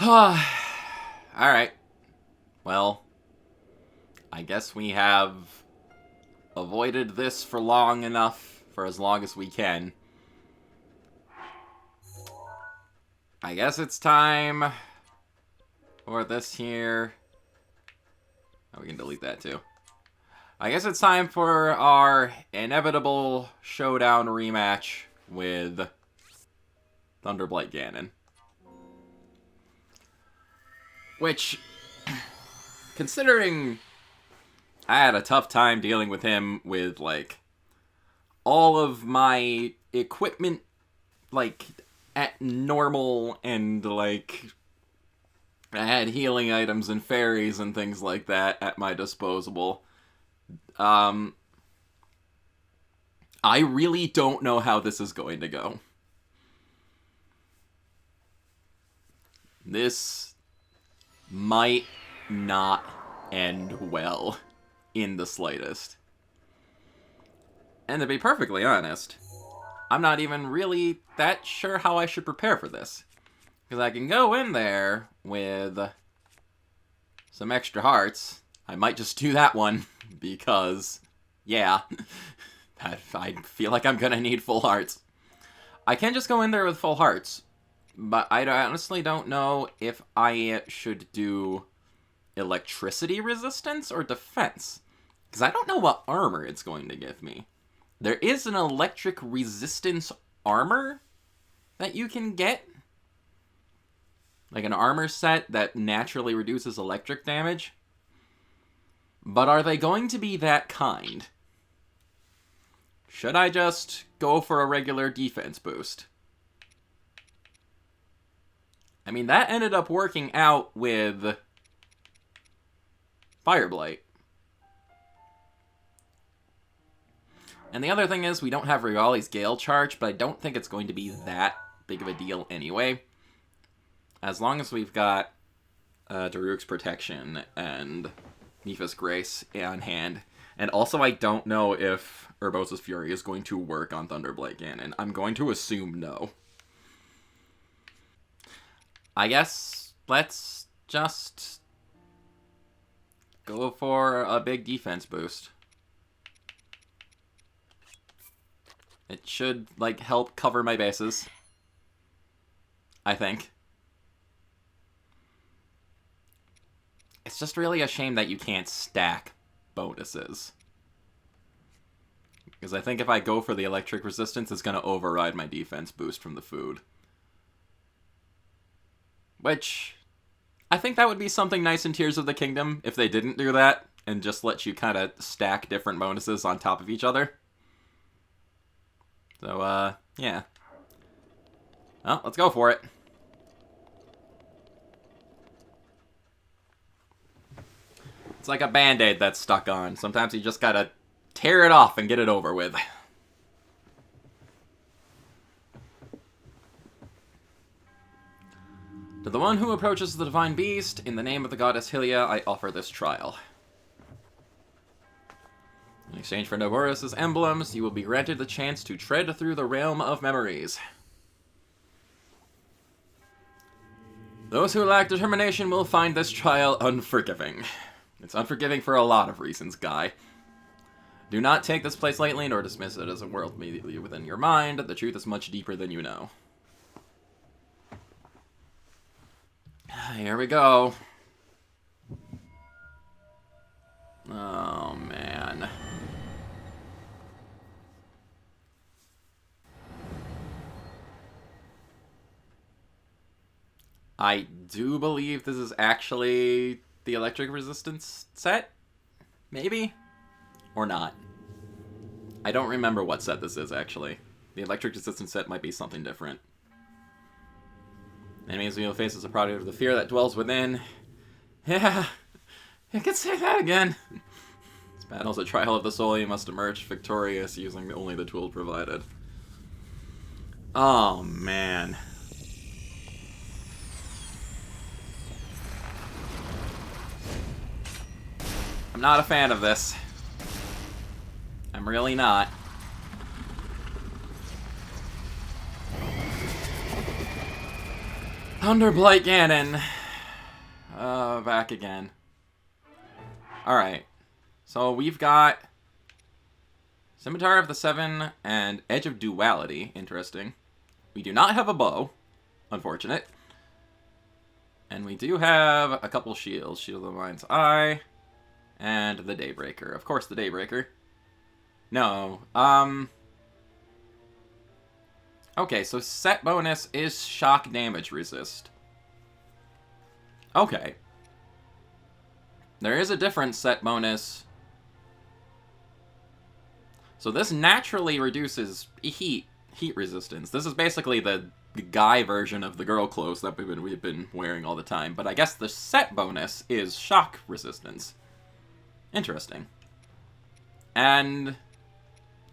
Alright. Well, I guess we have avoided this for long enough, for as long as we can. I guess it's time for this here. Oh, we can delete that too. I guess it's time for our inevitable showdown rematch with Thunderblight Ganon. Which, considering I had a tough time dealing with him with, like, all of my equipment, like, at normal, and, like, I had healing items and fairies and things like that at my disposal. I really don't know how this is going to go. This might not end well in the slightest. And to be perfectly honest, I'm not even really that sure how I should prepare for this. Because I can go in there with some extra hearts. I might just do that one because, yeah, I feel like I'm gonna need full hearts. I can just go in there with full hearts, but I honestly don't know if I should do electricity resistance or defense. Because I don't know what armor it's going to give me. There is an electric resistance armor that you can get. Like an armor set that naturally reduces electric damage. But are they going to be that kind? Should I just go for a regular defense boost? I mean, that ended up working out with Fireblight. And the other thing is, we don't have Rivali's Gale Charge, but I don't think it's going to be that big of a deal anyway. As long as we've got Daruk's Protection and Mipha's Grace on hand. And also, I don't know if Urbosa's Fury is going to work on Thunderblight Ganon. I'm going to assume no. I guess let's just go for a big defense boost. It should, like, help cover my bases. I think. It's just really a shame that you can't stack bonuses. Because I think if I go for the electric resistance, it's going to override my defense boost from the food. Which, I think that would be something nice in Tears of the Kingdom if they didn't do that, and just let you kind of stack different bonuses on top of each other. So, yeah. Well, let's go for it. It's like a Band-Aid that's stuck on. Sometimes you just gotta tear it off and get it over with. To the one who approaches the Divine Beast, in the name of the goddess Hylia, I offer this trial. In exchange for Noborus' emblems, you will be granted the chance to tread through the realm of memories. Those who lack determination will find this trial unforgiving. It's unforgiving for a lot of reasons, Guy. Do not take this place lightly, nor dismiss it as a world immediately within your mind. The truth is much deeper than you know. Here we go. Oh, man. I do believe this is actually the electric resistance set? Maybe? Or not. I don't remember what set this is, actually. The electric resistance set might be something different. Enemies we will face as a product of the fear that dwells within. Yeah, I could say that again. This battle is a trial of the soul. You must emerge victorious using only the tools provided. Oh, man. I'm not a fan of this. I'm really not. Thunderblight Ganon. Back again. Alright. So we've got Scimitar of the Seven and Edge of Duality. Interesting. We do not have a bow. Unfortunate. And we do have a couple shields. Shield of the Mind's Eye. And the Daybreaker. Of course, the Daybreaker. No. Okay, so set bonus is shock damage resist. Okay. There is a different set bonus. So this naturally reduces heat resistance. This is basically the guy version of the girl clothes that we've been wearing all the time. But I guess the set bonus is shock resistance. Interesting. And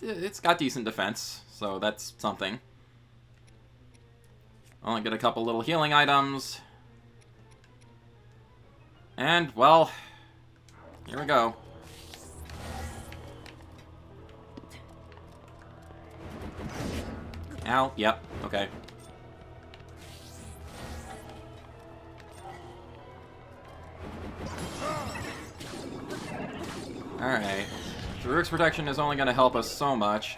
it's got decent defense, so that's something. Only get a couple little healing items. And, well, here we go. Ow, yep, okay. Alright. Farouk's protection is only going to help us so much.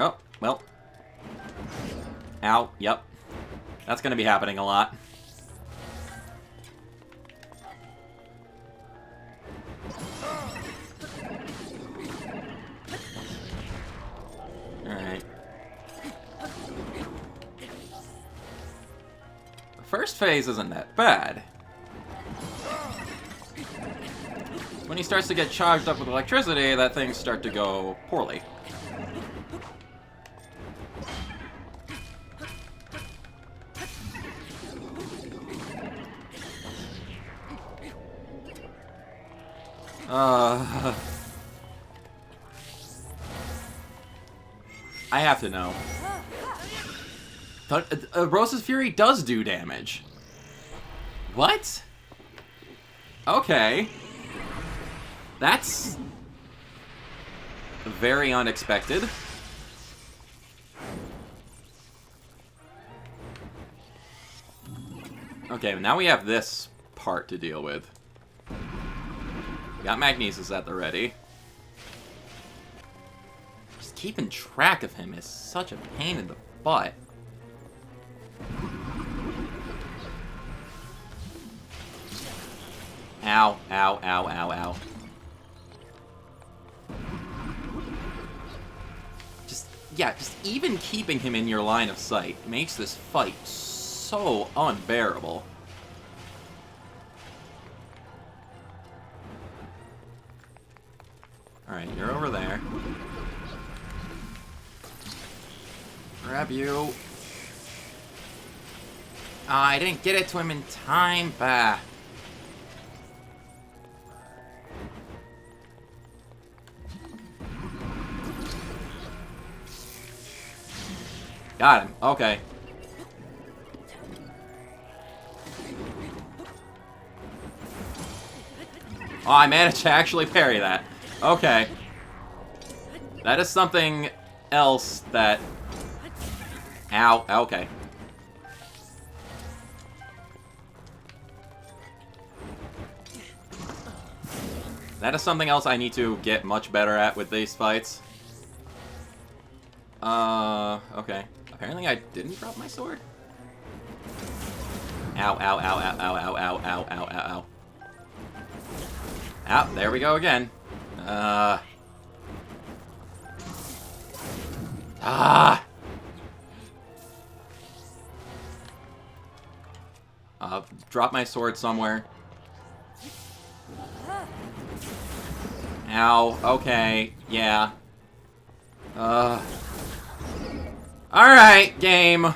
Oh, well. Ow, yep. That's going to be happening a lot. Alright. The first phase isn't that bad. When he starts to get charged up with electricity, that things start to go poorly. I have to know. Rosa's Fury does do damage. What? Okay. That's very unexpected. Okay, now we have this part to deal with. We got Magnesis at the ready. Just keeping track of him is such a pain in the butt. Ow, ow, ow, ow, ow. Just even keeping him in your line of sight makes this fight so unbearable. Alright, you're over there. Grab you. Ah, I didn't get it to him in time. Bah. Got him. Okay. Oh, I managed to actually parry that. Okay. That is something else that... Ow. Okay. That is something else I need to get much better at with these fights. Okay. Apparently I didn't drop my sword. Ow, ow, ow, ow, ow, ow, ow, ow, ow, ow, ow. Ow, there we go again. Drop my sword somewhere. Ow, okay, yeah. Alright, game.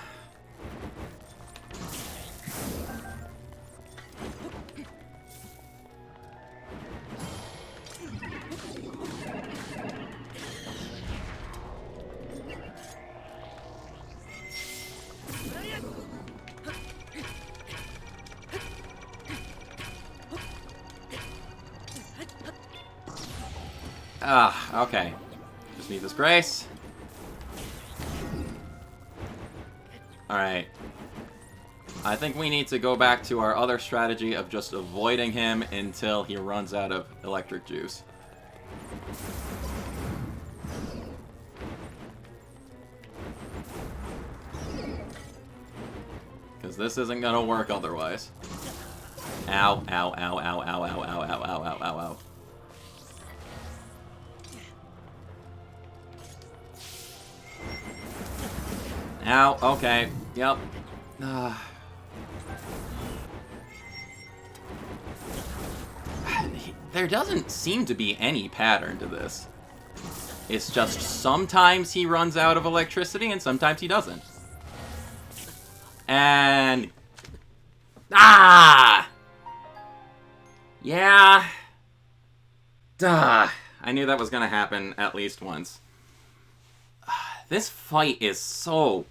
Okay. Just need this grace. Alright. I think we need to go back to our other strategy of just avoiding him until he runs out of electric juice. Because this isn't gonna work otherwise. Ow, ow, ow, ow, ow, ow, ow, ow, ow, ow, ow, ow. Ow, okay, yep. There doesn't seem to be any pattern to this. It's just sometimes he runs out of electricity and sometimes he doesn't. And... Ah! Yeah. Duh. I knew that was gonna happen at least once. This fight is so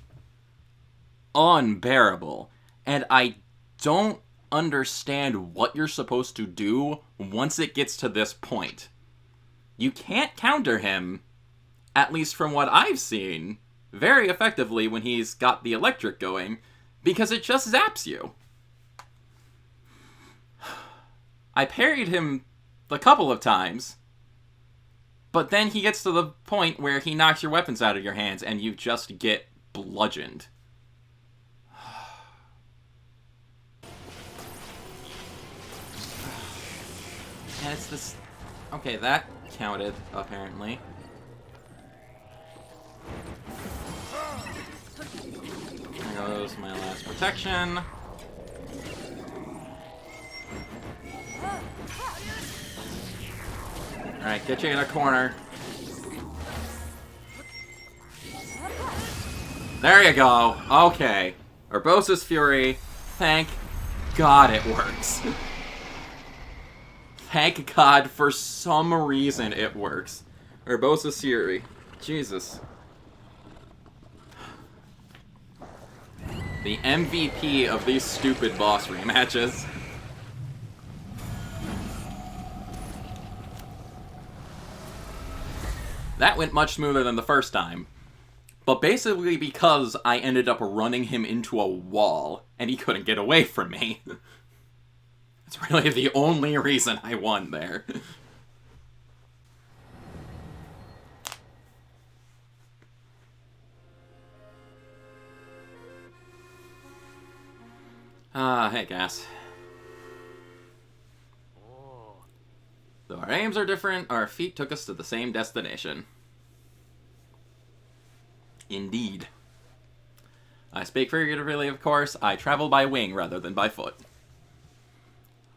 unbearable, and I don't understand what you're supposed to do once it gets to this point. You can't counter him, at least from what I've seen, very effectively when he's got the electric going, because it just zaps you. I parried him a couple of times, but then he gets to the point where he knocks your weapons out of your hands and you just get bludgeoned. And it's this... Okay, that counted, apparently. There goes my last protection. Alright, get you in a corner. There you go. Okay. Urbosa's Fury. Thank God it works. Thank God for some reason it works. Urbosa's Fury. Jesus. The MVP of these stupid boss rematches. That went much smoother than the first time. But basically because I ended up running him into a wall, and he couldn't get away from me. That's really the only reason I won there. Hey, Gas. Though our aims are different, our feet took us to the same destination. Indeed. I speak figuratively, of course. I travel by wing rather than by foot.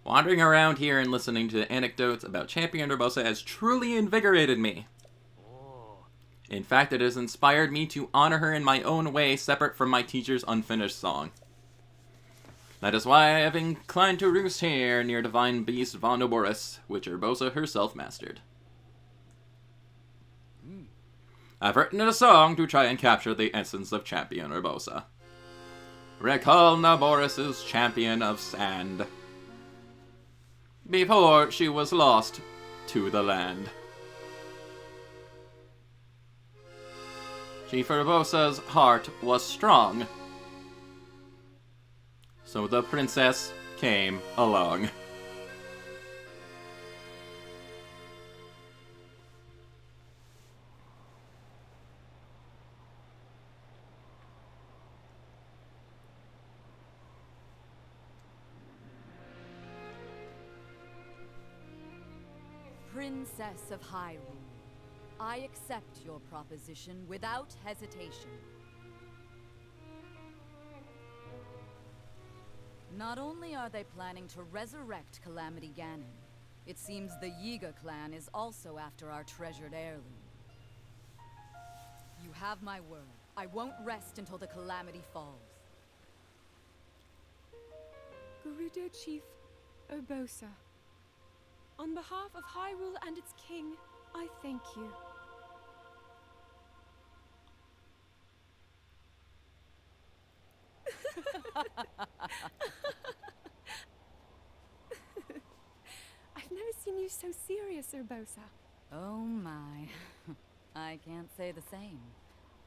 Wandering around here and listening to anecdotes about Champion Urbosa has truly invigorated me. In fact, it has inspired me to honor her in my own way, separate from my teacher's unfinished song. That is why I have inclined to roost here near divine beast Vondoboris, which Urbosa herself mastered. I've written a song to try and capture the essence of Champion Urbosa. Recall Naboris' champion of sand, before she was lost to the land. Chief Urbosa's heart was strong, so the princess came along. Princess of Hyrule, I accept your proposition without hesitation. Not only are they planning to resurrect Calamity Ganon, it seems the Yiga clan is also after our treasured heirloom. You have my word. I won't rest until the Calamity falls. Gerudo Chief Urbosa, on behalf of Hyrule and its king, I thank you. I've never seen you so serious, Urbosa. Oh my. I can't say the same.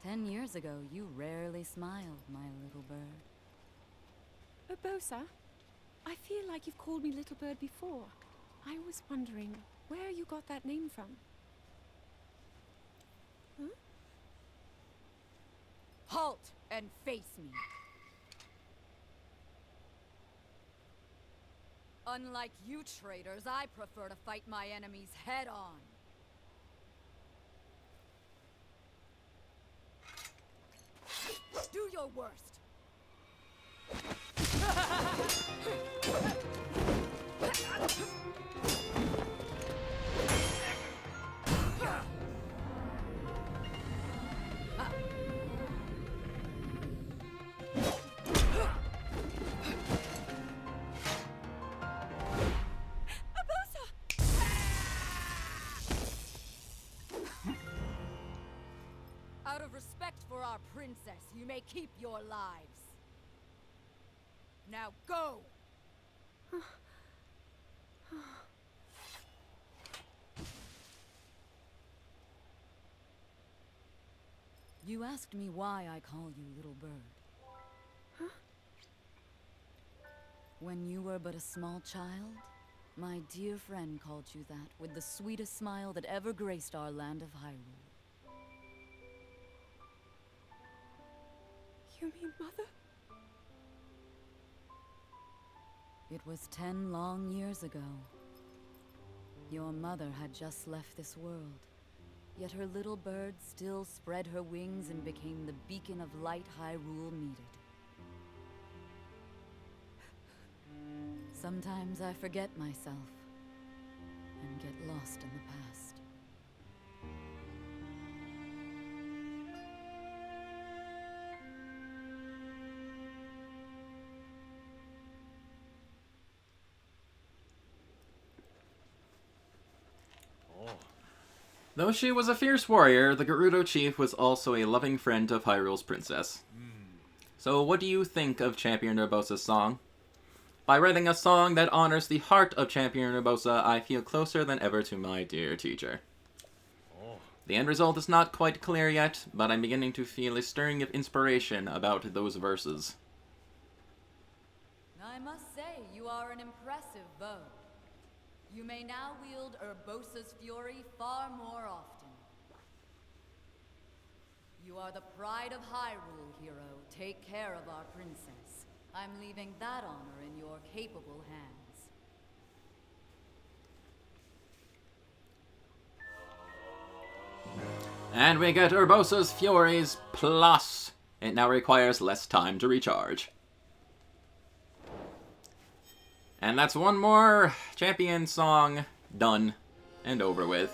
10 years ago, you rarely smiled, my little bird. Urbosa, I feel like you've called me Little Bird before. I was wondering where you got that name from. Huh? Halt and face me. Unlike you traitors, I prefer to fight my enemies head on. Do your worst. Out of respect for our princess, you may keep your lives. Now go! You asked me why I call you Little Bird. Huh? When you were but a small child, my dear friend called you that with the sweetest smile that ever graced our land of Hyrule. You mean Mother? It was 10 long years ago. Your mother had just left this world, yet her little bird still spread her wings and became the beacon of light Hyrule needed. Sometimes I forget myself and get lost in the past. Though she was a fierce warrior, the Gerudo chief was also a loving friend of Hyrule's princess. So what do you think of Champion Urbosa's song? By writing a song that honors the heart of Champion Urbosa, I feel closer than ever to my dear teacher. The end result is not quite clear yet, but I'm beginning to feel a stirring of inspiration about those verses. I must say, you are an impressive bow. You may now wield Urbosa's fury far more often. You are the pride of Hyrule, hero. Take care of our princess. I'm leaving that honor in your capable hands. And we get Urbosa's Furies Plus. It now requires less time to recharge. And that's one more champion song done and over with.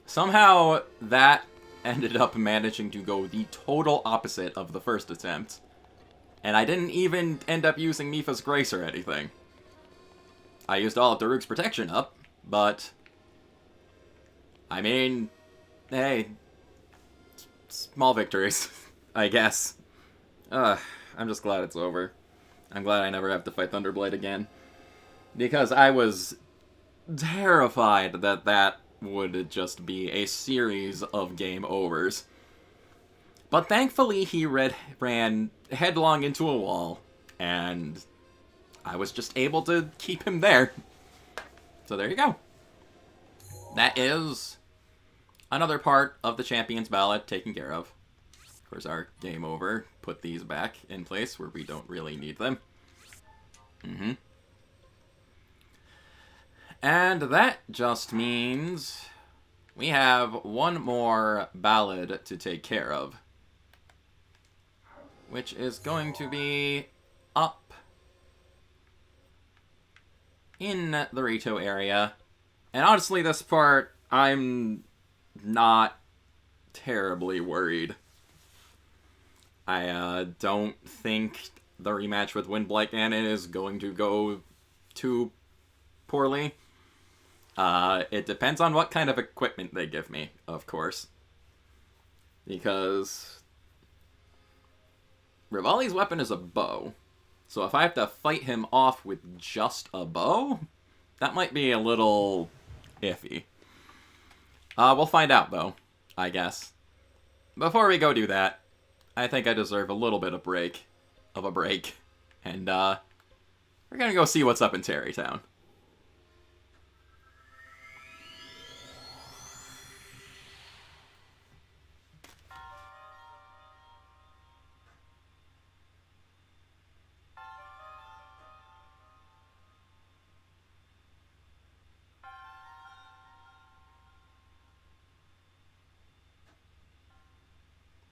Somehow that ended up managing to go the total opposite of the first attempt. And I didn't even end up using Mipha's Grace or anything. I used all of Daruk's protection up, but I mean, hey, small victories, I guess. I'm just glad it's over. I'm glad I never have to fight Thunderblight again. Because I was terrified that that would just be a series of game overs. But thankfully he ran headlong into a wall, and I was just able to keep him there. So there you go. That is another part of the Champions Ballot taken care of. Of course, our game over. Put these back in place where we don't really need them. And that just means we have one more ballad to take care of, which is going to be up in the Rito area. And honestly, this part, I'm not terribly worried. I don't think the rematch with Windblight Ganon is going to go too poorly. It depends on what kind of equipment they give me, of course. Because Rivali's weapon is a bow. So if I have to fight him off with just a bow, that might be a little iffy. We'll find out, though, I guess. Before we go do that, I think I deserve a little bit of break. And, we're gonna go see what's up in Terrytown.